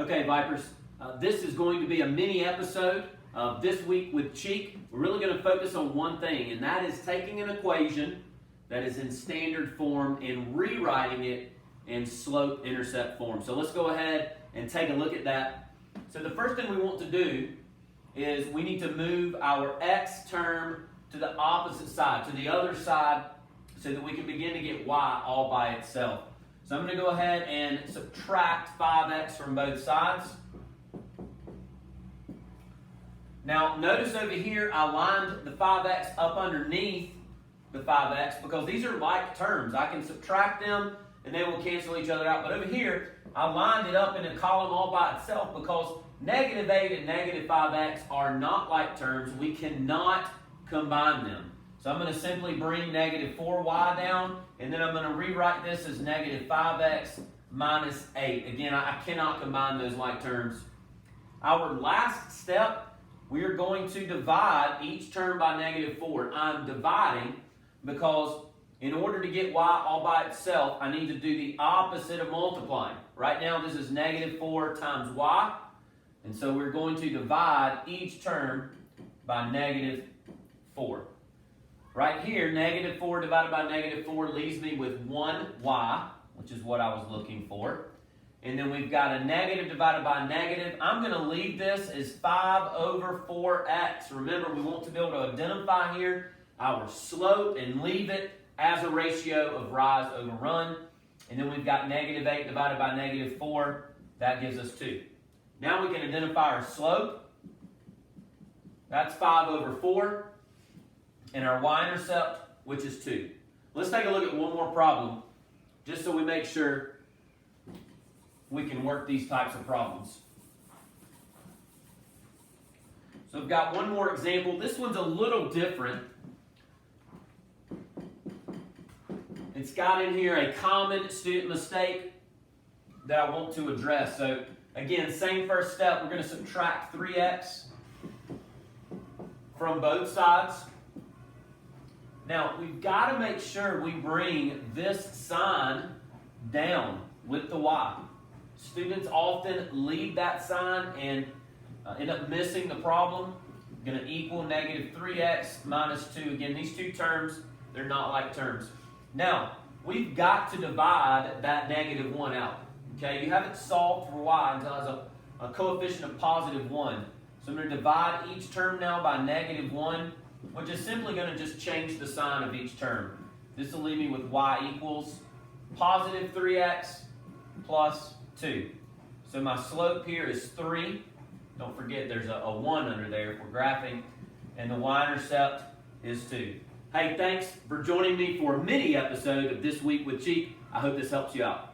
Okay, Vipers, this is going to be a mini episode of This Week with Cheek. We're really going to focus on one thing, and that is taking an equation that is in standard form and rewriting it in slope-intercept form. So let's go ahead and take a look at that. So the first thing we want to do is we need to move our x term to the opposite side, to the other side, so that we can begin to get y all by itself. So I'm going to go ahead and subtract 5x from both sides. Now notice over here I lined the 5x up underneath the 5x because these are like terms. I can subtract them and they will cancel each other out. But over here I lined it up in a column all by itself because negative 8 and negative 5x are not like terms. We cannot combine them. So I'm going to simply bring negative 4y down, and then I'm going to rewrite this as negative 5x minus 8. Again, I cannot combine those like terms. Our last step, we are going to divide each term by negative 4. I'm dividing because in order to get y all by itself, I need to do the opposite of multiplying. Right now, this is negative 4 times y, and so we're going to divide each term by negative 4. Right here, negative 4 divided by negative 4 leaves me with 1y, which is what I was looking for. And then we've got a negative divided by negative. I'm going to leave this as 5 over 4x. Remember, we want to be able to identify here our slope and leave it as a ratio of rise over run. And then we've got negative 8 divided by negative 4. That gives us 2. Now we can identify our slope. That's 5 over 4. And our y-intercept, which is 2. Let's take a look at one more problem, just so we make sure we can work these types of problems. So I've got one more example. This one's a little different. It's got in here a common student mistake that I want to address. So again, same first step. We're going to subtract 3x from both sides. Now, we've got to make sure we bring this sign down with the y. Students often leave that sign and end up missing the problem. Going to equal negative 3x minus 2. Again, these two terms, they're not like terms. Now, we've got to divide that negative 1 out. Okay, you haven't solved for y until it has a coefficient of positive 1. So I'm going to divide each term now by negative 1. Which is simply going to just change the sign of each term. This will leave me with y equals positive 3x plus 2. So my slope here is 3. Don't forget there's a 1 under there if we're graphing. And the y-intercept is 2. Hey, thanks for joining me for a mini episode of This Week with Cheek. I hope this helps you out.